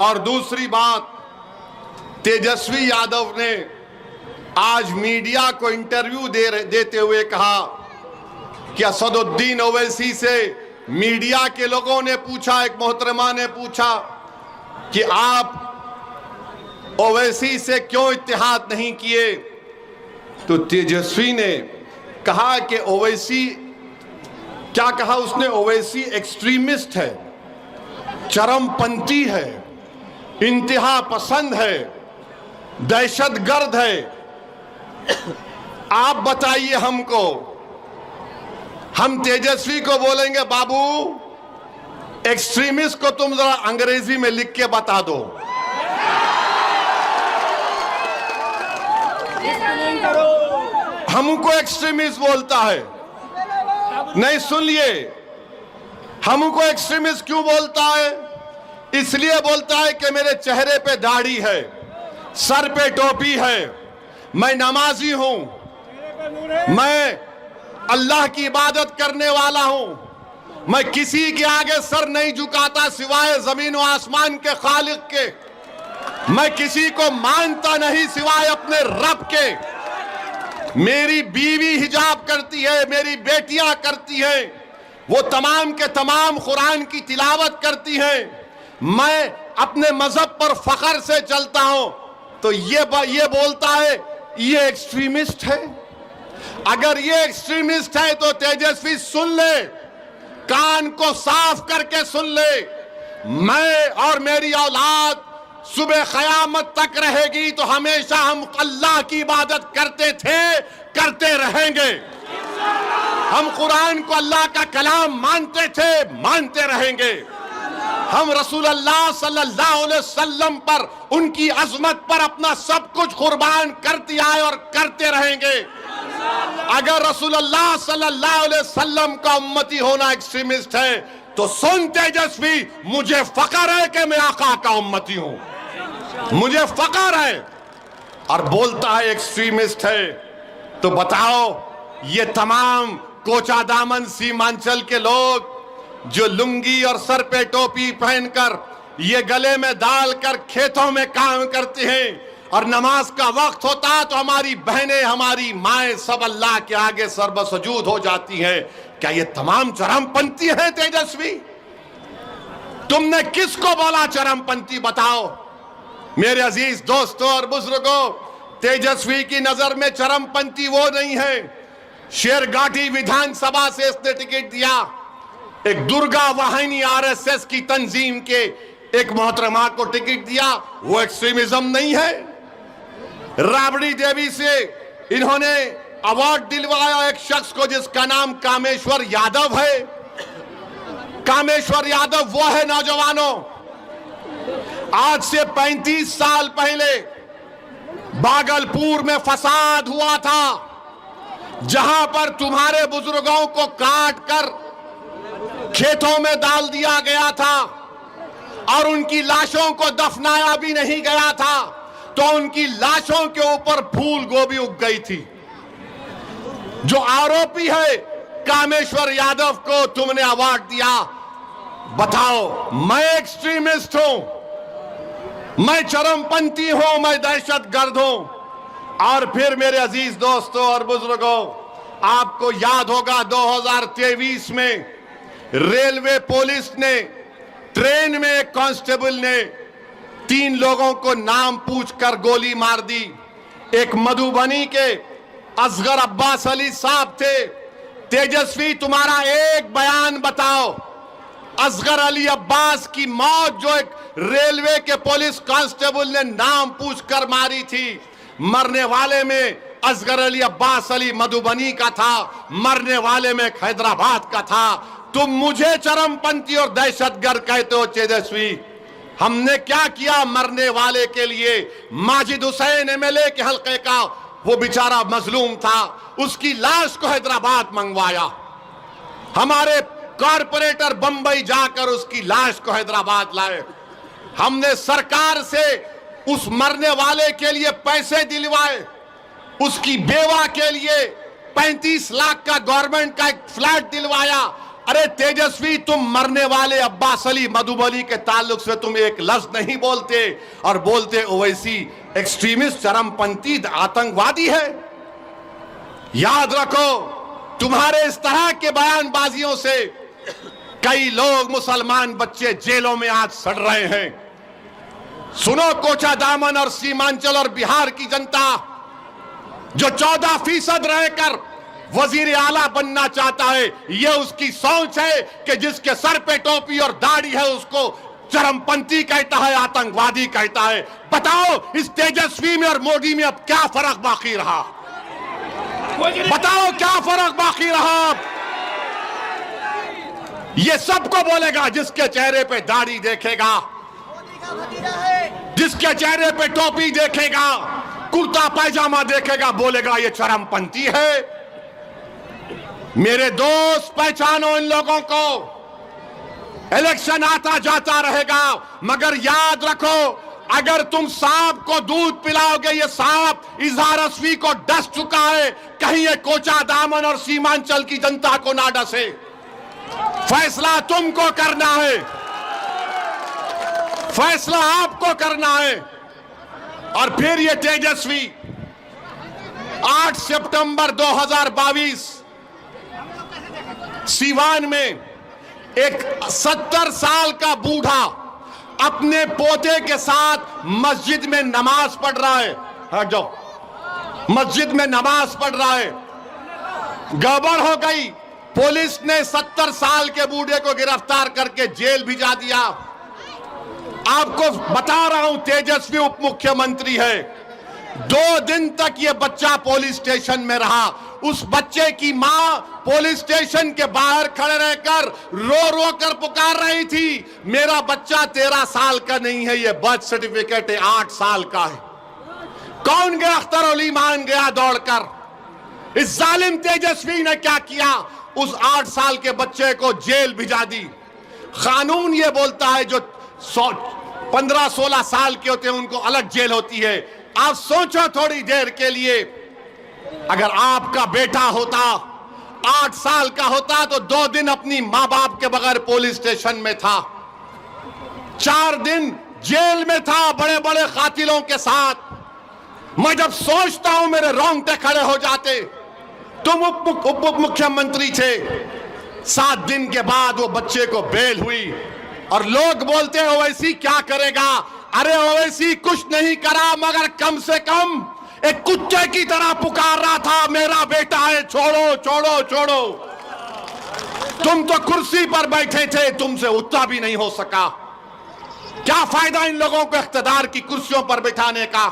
और दूसरी बात, तेजस्वी यादव ने आज मीडिया को इंटरव्यू देते हुए कहा कि असदुद्दीन ओवैसी से मीडिया के लोगों ने पूछा, एक मोहतरमा ने पूछा कि आप ओवैसी से क्यों इत्तेहाद नहीं किए, तो तेजस्वी ने कहा कि ओवैसी, क्या कहा उसने, ओवैसी एक्सट्रीमिस्ट है, चरमपंथी है, इंतहा पसंद है, दहशतगर्द है। आप बताइए हमको, हम तेजस्वी को बोलेंगे बाबू एक्सट्रीमिस्ट को तुम जरा अंग्रेजी में लिख के बता दो। हमको एक्सट्रीमिस्ट बोलता है, नहीं सुन लिए, हमको एक्सट्रीमिस्ट क्यों बोलता है? इसलिए बोलता है कि मेरे चेहरे पे दाढ़ी है, सर पे टोपी है, मैं नमाजी हूं, मैं अल्लाह की इबादत करने वाला हूं, मैं किसी के आगे सर नहीं झुकाता सिवाय जमीन और आसमान के खालिक के, मैं किसी को मानता नहीं सिवाय अपने रब के, मेरी बीवी हिजाब करती है, मेरी बेटियां करती हैं, वो तमाम के तमाम कुरान की तिलावत करती हैं, मैं अपने मजहब पर फख्र से चलता हूं। तो ये बोलता है ये एक्सट्रीमिस्ट है। अगर ये एक्सट्रीमिस्ट है तो तेजस्वी सुन ले, कान को साफ करके सुन ले, मैं और मेरी औलाद सुबह क़यामत तक रहेगी तो हमेशा हम अल्लाह की इबादत करते थे, करते रहेंगे। हम कुरान को अल्लाह का कलाम मानते थे, मानते रहेंगे। हम रसूल अल्लाह सल्लल्लाहु अलैहि वसल्लम पर, उनकी अजमत पर अपना सब कुछ कुर्बान करते आए और करते रहेंगे। अगर रसूल अल्लाह सल्लल्लाहु अलैहि वसल्लम का उम्मती होना एक्सट्रीमिस्ट है तो सुन तेजस्वी, मुझे फख्र है कि मैं आका का उम्मती हूं, मुझे फख्र है। और बोलता है एक्सट्रीमिस्ट है। तो बताओ, ये तमाम कोचादामन सीमांचल के लोग जो लुंगी और सर पे टोपी पहनकर, ये गले में डालकर खेतों में काम करते हैं और नमाज का वक्त होता तो हमारी बहनें, हमारी माएं सब अल्लाह के आगे सर्वसजूद हो जाती हैं, क्या ये तमाम चरमपंथी हैं तेजस्वी? तुमने किसको बोला चरमपंथी? बताओ मेरे अजीज दोस्तों और बुजुर्गों, तेजस्वी की नजर में चरमपंथी वो नहीं है। शेरघाटी विधानसभा से इसने टिकट दिया, एक दुर्गा वाहिनी आरएसएस की तंजीम के एक मोहतरमा को टिकट दिया, वो एक्सट्रीमिज्म नहीं है। राबड़ी देवी से इन्होंने अवार्ड दिलवाया एक शख्स को जिसका नाम कामेश्वर यादव है। कामेश्वर यादव वो है नौजवानों, आज से 35 साल पहले भागलपुर में फसाद हुआ था, जहां पर तुम्हारे बुजुर्गों को काट कर खेतों में डाल दिया गया था और उनकी लाशों को दफनाया भी नहीं गया था, तो उनकी लाशों के ऊपर फूल गोभी उग गई थी। जो आरोपी है कामेश्वर यादव को तुमने अवार्ड दिया। बताओ, मैं एक्सट्रीमिस्ट हूं, मैं चरमपंथी हूं, मैं दहशतगर्द हूं। और फिर मेरे अजीज दोस्तों और बुजुर्गों, आपको याद होगा 2023 में रेलवे पुलिस ने, ट्रेन में एक कांस्टेबल ने 3 लोगों को नाम पूछकर गोली मार दी। एक मधुबनी के असगर अब्बास अली साहब थे। तेजस्वी, तुम्हारा एक बयान बताओ, असगर अली अब्बास की मौत जो एक रेलवे के पुलिस कांस्टेबल ने नाम पूछकर मारी थी, मरने वाले में असगर अली अब्बास अली मधुबनी का था, मरने वाले में हैदराबाद का था। तुम मुझे चरमपंथी और दहशतगर्द कहते हो तेजस्वी। हमने क्या किया मरने वाले के लिए? माजिद हुसैन एमएलए के हल्के का वो बेचारा मजलूम था, उसकी लाश को हैदराबाद मंगवाया। हमारे कॉरपोरेटर बंबई जाकर उसकी लाश को हैदराबाद लाए। हमने सरकार से उस मरने वाले के लिए पैसे दिलवाए, उसकी बेवा के लिए 35 लाख का गवर्नमेंट का एक फ्लैट दिलवाया। अरे तेजस्वी, तुम मरने वाले अब्बास अली मधुबनी के ताल्लुक से तुम एक लफ्ज नहीं बोलते और बोलते ओवैसी एक्सट्रीमिस्ट, चरमपंथी, आतंकवादी है। याद रखो, तुम्हारे इस तरह के बयानबाजियों से कई लोग, मुसलमान बच्चे जेलों में आज सड़ रहे हैं। सुनो, कोचा दामन और सीमांचल और बिहार की जनता जो 14% रहकर वजीर आला बनना चाहता है, यह उसकी सोच है कि जिसके सर पे टोपी और दाढ़ी है उसको चरमपंथी कहता है, आतंकवादी कहता है। बताओ, इस तेजस्वी में और मोदी में अब क्या फर्क बाकी रहा? बताओ क्या फर्क बाकी रहा? ये सबको बोलेगा, जिसके चेहरे पे दाढ़ी देखेगा, जिसके चेहरे पे टोपी देखेगा, कुर्ता पायजामा देखेगा, बोलेगा ये चरमपंथी है। मेरे दोस्त, पहचानो इन लोगों को। इलेक्शन आता जाता रहेगा, मगर याद रखो, अगर तुम सांप को दूध पिलाओगे, ये सांप इजहार असवी को डस चुका है, कहीं ये कोचा दामन और सीमांचल की जनता को ना डसे। फैसला तुमको करना है, फैसला आपको करना है। और फिर ये तेजस्वी 8 सितंबर 2022 सीवान में एक 70 साल का बूढ़ा अपने पोते के साथ मस्जिद में नमाज पढ़ रहा है। हट जाओ, मस्जिद में नमाज पढ़ रहा है। गड़बड़ हो गई, पुलिस ने 70 साल के बूढ़े को गिरफ्तार करके जेल भिजा दिया। आपको बता रहा हूं, तेजस्वी उप मुख्यमंत्री है। 2 दिन तक ये बच्चा पुलिस स्टेशन में रहा। उस बच्चे की मां पुलिस स्टेशन के बाहर खड़े रहकर रो रो कर पुकार रही थी, मेरा बच्चा 13 साल का नहीं है, ये बर्थ सर्टिफिकेट है 8 साल का है। कौन गया? अख्तर अली मान गया दौड़कर। इस जालिम तेजस्वी ने क्या किया? उस 8 साल के बच्चे को जेल भिजा दी। कानून ये बोलता है जो 15-16 साल के होते हैं उनको अलग जेल होती है। आप सोचो थोड़ी देर के लिए, अगर आपका बेटा होता 8 साल का होता तो 2 दिन अपनी मां बाप के बगैर पुलिस स्टेशन में था, 4 दिन जेल में था बड़े बड़े कातिलों के साथ। मैं जब सोचता हूं मेरे रोंगटे खड़े हो जाते। तुम उप मुख्यमंत्री थे, 7 दिन के बाद वो बच्चे को बेल हुई और लोग बोलते हैं ओवैसी क्या करेगा? अरे ओवैसी कुछ नहीं करा, मगर कम से कम एक कुत्ते की तरह पुकार रहा था, मेरा बेटा है, छोड़ो छोड़ो छोड़ो। तुम तो कुर्सी पर बैठे थे, तुमसे उठा भी नहीं हो सका। क्या फायदा इन लोगों को इख्तिदार की कुर्सियों पर बिठाने का,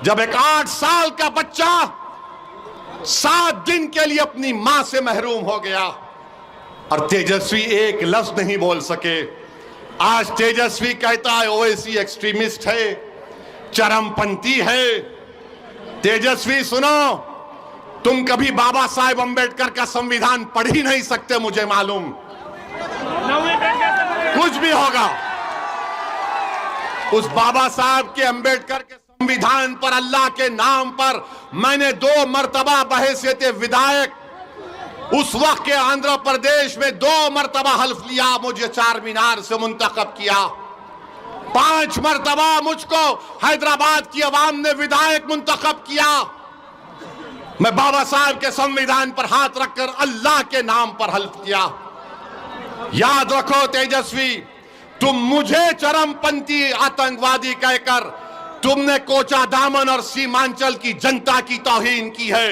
जब एक 8 साल का बच्चा 7 दिन के लिए अपनी मां से महरूम हो गया और तेजस्वी एक लफ्ज नहीं बोल सके। आज तेजस्वी कहता है ओवैसी एक्सट्रीमिस्ट है, चरमपंथी है। तेजस्वी सुनो, तुम कभी बाबा साहेब अंबेडकर का संविधान पढ़ ही नहीं सकते, मुझे मालूम। कुछ भी होगा, उस बाबा साहब के अंबेडकर के संविधान पर, अल्लाह के नाम पर मैंने 2 मर्तबा बहैसियत विधायक उस वक्त के आंध्र प्रदेश में 2 मर्तबा हल्फ लिया, मुझे चारमीनार से मुंतखब किया। 5 मर्तबा मुझको हैदराबाद की आवाम ने विधायक मुंतखब किया। मैं बाबा साहब के संविधान पर हाथ रखकर अल्लाह के नाम पर हल्फ किया। याद रखो तेजस्वी, तुम मुझे चरमपंथी आतंकवादी कहकर तुमने कोचा दामन और सीमांचल की जनता की तौहीन की है।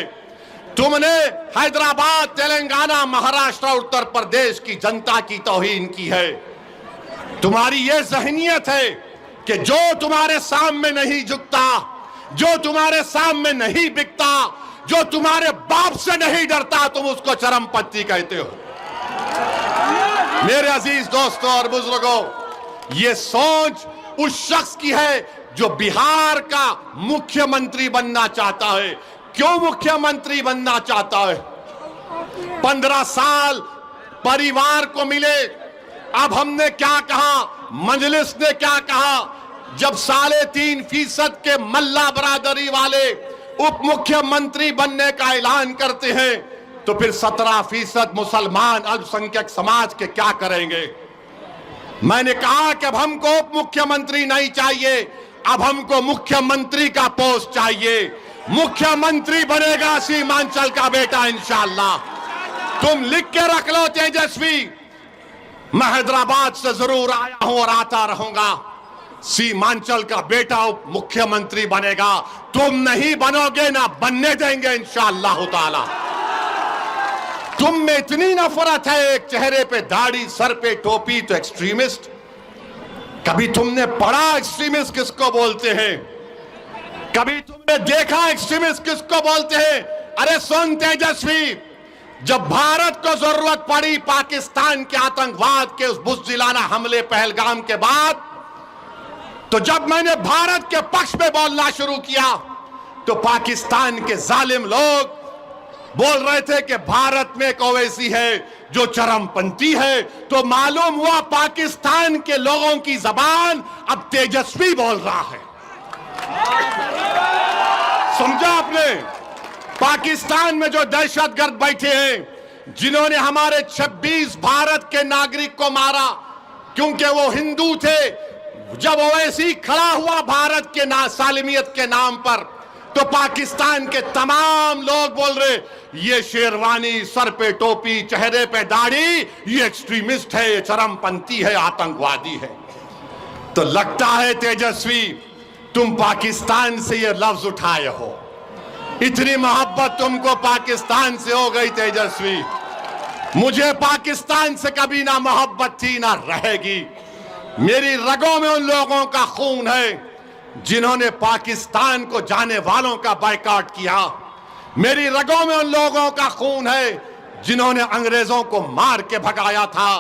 तुमने हैदराबाद, तेलंगाना, महाराष्ट्र, उत्तर प्रदेश की जनता की तौहीन की है। तुम्हारी यह ज़हनियत है कि जो तुम्हारे सामने नहीं झुकता, जो तुम्हारे सामने नहीं बिकता, जो तुम्हारे बाप से नहीं डरता, तुम उसको चरमपंथी कहते हो। मेरे अजीज दोस्तों और बुजुर्गों, ये सोच उस शख्स की है जो बिहार का मुख्यमंत्री बनना चाहता है। क्यों मुख्यमंत्री बनना चाहता है? 15 साल परिवार को मिले। अब हमने क्या कहा, मजलिस ने क्या कहा, जब 3.5% के मल्ला बरादरी वाले उप मुख्यमंत्री बनने का ऐलान करते हैं तो फिर 17% मुसलमान अल्पसंख्यक समाज के क्या करेंगे? मैंने कहा कि अब हमको उप मुख्यमंत्री नहीं चाहिए, अब हमको मुख्यमंत्री का पोस्ट चाहिए। मुख्यमंत्री बनेगा सीमांचल का बेटा इंशाअल्लाह। तुम लिख के रख लो तेजस्वी, मैं हैदराबाद से जरूर आया हूं और आता रहूंगा। सीमांचल का बेटा उप मुख्यमंत्री बनेगा। तुम नहीं बनोगे, ना बनने देंगे इंशाअल्लाह ताला। तुम में इतनी नफरत है, एक चेहरे पे दाढ़ी, सर पे टोपी तो एक्सट्रीमिस्ट। कभी तुमने पढ़ा एक्सट्रीमिस्ट किसको बोलते हैं? कभी तुमने देखा एक्सट्रीमिस्ट किसको बोलते हैं? अरे सुन तेजस्वी, जब भारत को जरूरत पड़ी पाकिस्तान के आतंकवाद के उस बुज़दिलाना हमले पहलगाम के बाद, तो जब मैंने भारत के पक्ष में बोलना शुरू किया तो पाकिस्तान के जालिम लोग बोल रहे थे कि भारत में एक ओवैसी है जो चरमपंथी है। तो मालूम हुआ पाकिस्तान के लोगों की जबान अब तेजस्वी बोल रहा है। समझा आपने? पाकिस्तान में जो दहशतगर्द बैठे हैं, जिन्होंने हमारे 26 भारत के नागरिक को मारा क्योंकि वो हिंदू थे, जब ओवैसी खड़ा हुआ भारत के सालिमियत के नाम पर, तो पाकिस्तान के तमाम लोग बोल रहे ये शेरवानी, सर पे टोपी, चेहरे पे दाढ़ी, ये एक्सट्रीमिस्ट है, ये चरमपंथी है, आतंकवादी है। तो लगता है तेजस्वी तुम पाकिस्तान से ये लफ्ज उठाए हो। इतनी मोहब्बत तुमको पाकिस्तान से हो गई तेजस्वी। मुझे पाकिस्तान से कभी ना मोहब्बत थी ना रहेगी। मेरी रगों में उन लोगों का खून है जिन्होंने पाकिस्तान को जाने वालों का बायकॉट किया। मेरी रगों में उन लोगों का खून है जिन्होंने अंग्रेजों को मार के भगाया था।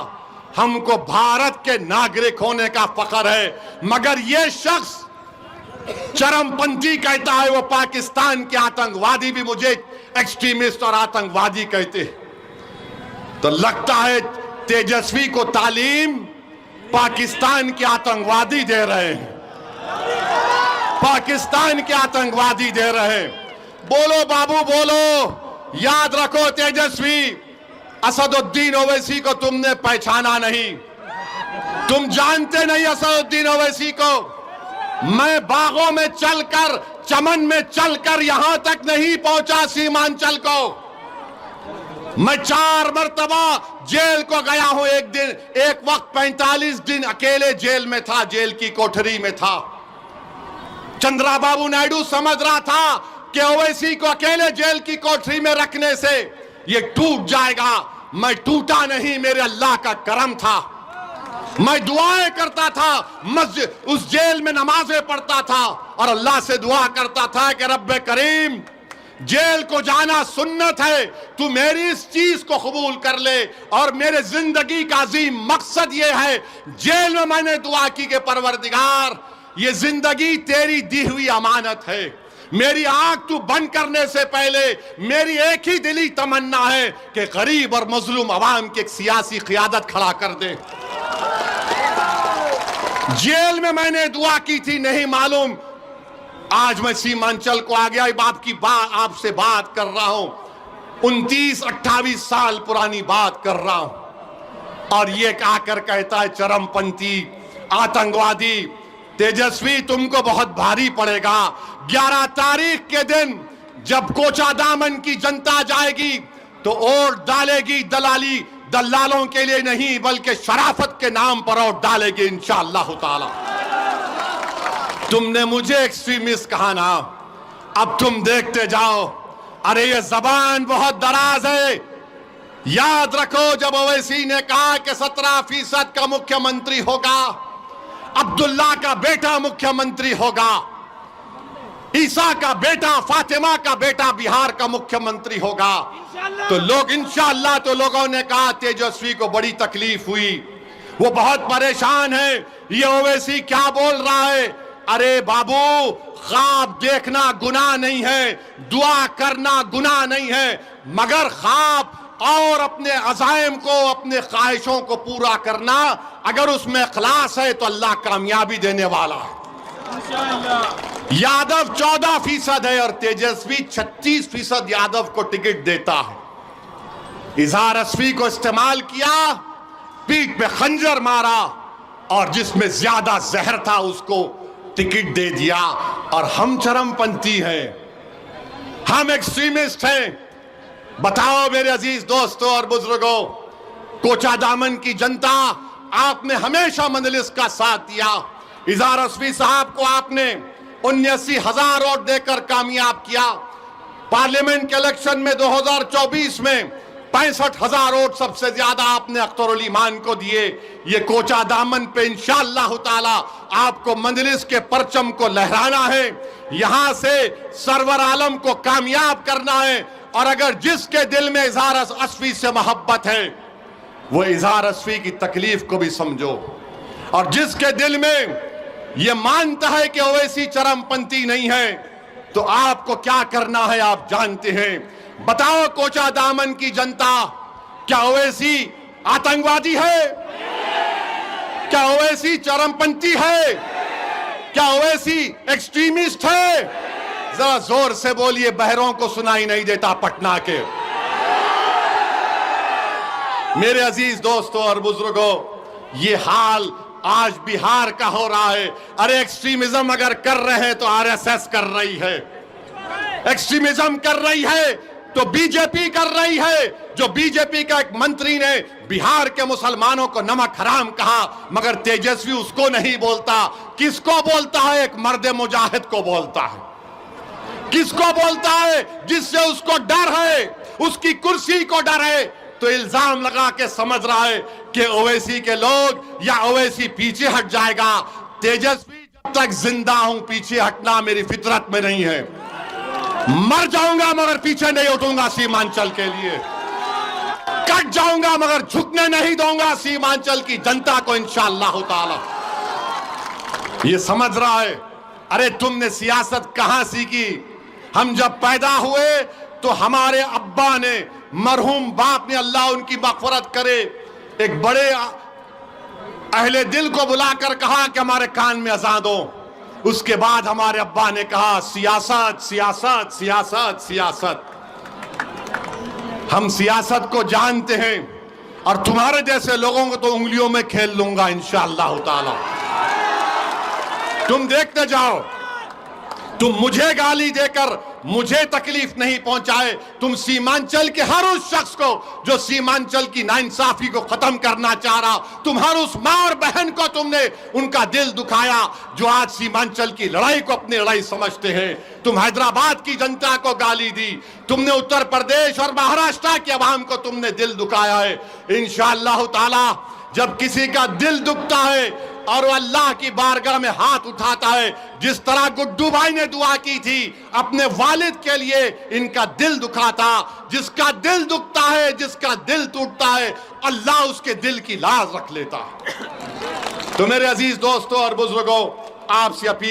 हमको भारत के नागरिक होने का फख्र है, मगर ये शख्स चरमपंथी कहता है, वो पाकिस्तान के आतंकवादी भी मुझे एक्सट्रीमिस्ट और आतंकवादी कहते। तो लगता है तेजस्वी को तालीम पाकिस्तान के आतंकवादी दे रहे हैं, पाकिस्तान के आतंकवादी दे रहे हैं। बोलो बाबू बोलो, याद रखो तेजस्वी, असदुद्दीन ओवैसी को तुमने पहचाना नहीं, तुम जानते नहीं असदुद्दीन ओवैसी को। मैं बागों में चलकर, चमन में चलकर यहां तक नहीं पहुंचा सीमांचल को। मैं 4 मरतबा जेल को गया हूं। एक दिन, एक वक्त 45 दिन अकेले जेल में था, जेल की कोठरी में था। चंद्राबाबू नायडू समझ रहा था कि ओवैसी को अकेले जेल की कोठरी में रखने से ये टूट जाएगा। मैं टूटा नहीं, मेरे अल्लाह का करम था। मैं दुआएं करता था, मस्जिद, उस जेल में नमाजें पढ़ता था और अल्लाह से दुआ करता था कि रब्बे करीम, जेल को जाना सुन्नत है, तू मेरी इस चीज को कबूल कर ले। और मेरे जिंदगी का अजीम मकसद ये है, जेल में मैंने दुआ की कि परवरदिगार, ये जिंदगी तेरी दी हुई अमानत है। मेरी आंख तू बंद करने से पहले मेरी एक ही दिली तमन्ना है कि गरीब और मजलूम अवाम की एक सियासी क़ियादत खड़ा कर दे। जेल में मैंने दुआ की थी, नहीं मालूम आज मैं सीमांचल को आ गया। आपसे बात कर रहा हूं, 29-28 साल पुरानी बात कर रहा हूं, और ये आकर कहता है चरमपंथी, आतंकवादी। तेजस्वी तुमको बहुत भारी पड़ेगा। 11 तारीख के दिन जब कोचादामन की जनता जाएगी तो वोट डालेगी दलालों के लिए नहीं, बल्कि शराफत के नाम पर वोट डालेगी इंशाअल्लाह ताला। तुमने मुझे एक्सट्रीमिस्ट कहा ना, अब तुम देखते जाओ। अरे ये जबान बहुत दराज है। याद रखो, जब ओवैसी ने कहा कि 17% का मुख्यमंत्री होगा, अब्दुल्ला का बेटा मुख्यमंत्री होगा, ईसा का बेटा, फातिमा का बेटा बिहार का मुख्यमंत्री होगा, तो लोग इंशाअल्लाह, तो लोगों ने कहा तेजस्वी को बड़ी तकलीफ हुई, वो बहुत परेशान है, ये ओवैसी क्या बोल रहा है। अरे बाबू, ख्वाब देखना गुनाह नहीं है, दुआ करना गुनाह नहीं है, मगर ख्वाब और अपने अज़ाइम को, अपने ख्वाहिशों को पूरा करना, अगर उसमें इखलास है तो अल्लाह कामयाबी देने वाला है। यादव 14% है और तेजस्वी 36% यादव को टिकट देता है। इजहार अस्वी को इस्तेमाल किया, पीठ पे खंजर मारा और जिसमें ज्यादा जहर था उसको टिकट दे दिया। और हम चरमपंथी हैं, हम एक्सट्रीमिस्ट हैं। बताओ मेरे अजीज दोस्तों और बुजुर्गों, कोचादामन की जनता, आपने हमेशा मंजलिस का साथ दिया। इजहार अस्वी साहब को आपने 79,000 वोट देकर कामयाब किया। पार्लियामेंट के इलेक्शन में 2024 में 65,000 वोट सबसे ज्यादा आपने अख्तरुल ईमान को दिए। ये कोचादामन पे इंशाअल्लाह ताला आपको मंजलिस के परचम को लहराना है, यहां से सरवर आलम को कामयाब करना है। और अगर जिसके दिल में इजहार अस्वी से मोहब्बत है वो इजहार अस्वी की तकलीफ को भी समझो, और जिसके दिल में ये मानता है कि ओवैसी चरमपंथी नहीं है तो आपको क्या करना है आप जानते हैं। बताओ कोचादामन की जनता, क्या ओवैसी आतंकवादी है? क्या ओवैसी चरमपंथी है? क्या ओवैसी एक्सट्रीमिस्ट है? जरा जोर से बोलिए, बहरों को सुनाई नहीं देता पटना के। मेरे अजीज दोस्तों और बुजुर्गों, ये हाल आज बिहार का हो रहा है। अरे एक्सट्रीमिज्म अगर कर रहे हैं तो आरएसएस कर रही है, एक्सट्रीमिज्म कर रही है तो बीजेपी कर रही है। जो बीजेपी का एक मंत्री ने बिहार के मुसलमानों को नमक हराम कहा, मगर तेजस्वी उसको नहीं बोलता। किसको बोलता है? एक मर्द मुजाहिद को बोलता है। किसको बोलता है? जिससे उसको डर है, उसकी कुर्सी को डर है। तो इल्जाम लगा के समझ रहा है कि ओवैसी के लोग या ओवैसी पीछे हट जाएगा। तेजस्वी, जब तक जिंदा हूं पीछे हटना मेरी फितरत में नहीं है। मर जाऊंगा मगर पीछे नहीं उठूंगा सीमांचल के लिए। कट जाऊंगा मगर झुकने नहीं दूंगा सीमांचल की जनता को इंशाअल्लाह ताला। ये समझ रहा है। अरे तुमने सियासत कहां सीखी? हम जब पैदा हुए तो हमारे अब्बा ने, मरहूम बाप ने, अल्लाह उनकी मग़फ़िरत करे, एक बड़े अहले दिल को बुलाकर कहा कि हमारे कान में अज़ान दो। उसके बाद हमारे अब्बा ने कहा सियासत सियासत सियासत सियासत। हम सियासत को जानते हैं और तुम्हारे जैसे लोगों को तो उंगलियों में खेल लूंगा इंशाअल्लाह ताला। तुम देखते जाओ, तुम मुझे गाली देकर मुझे तकलीफ नहीं पहुंचाए। तुम सीमांचल के हर उस शख्स को जो सीमांचल की नाइंसाफी को खत्म करना चाह रहा, तुम हर उस मां और बहन को तुमने उनका दिल दुखाया जो आज सीमांचल की लड़ाई को अपनी लड़ाई समझते हैं। तुम हैदराबाद की जनता को गाली दी, तुमने उत्तर प्रदेश और महाराष्ट्र के अवाम को तुमने दिल दुखाया है। इंशाअल्लाह ताला जब किसी का दिल दुखता है और वो अल्लाह की बारगाह में हाथ उठाता है, जिस तरह गुड्डू भाई ने दुआ की थी अपने वालिद के लिए, इनका दिल दुखा था। जिसका दिल दुखता है, जिसका दिल टूटता है, अल्लाह उसके दिल की लाज रख लेता है। तो मेरे अजीज दोस्तों और बुजुर्गों, आपसे अपील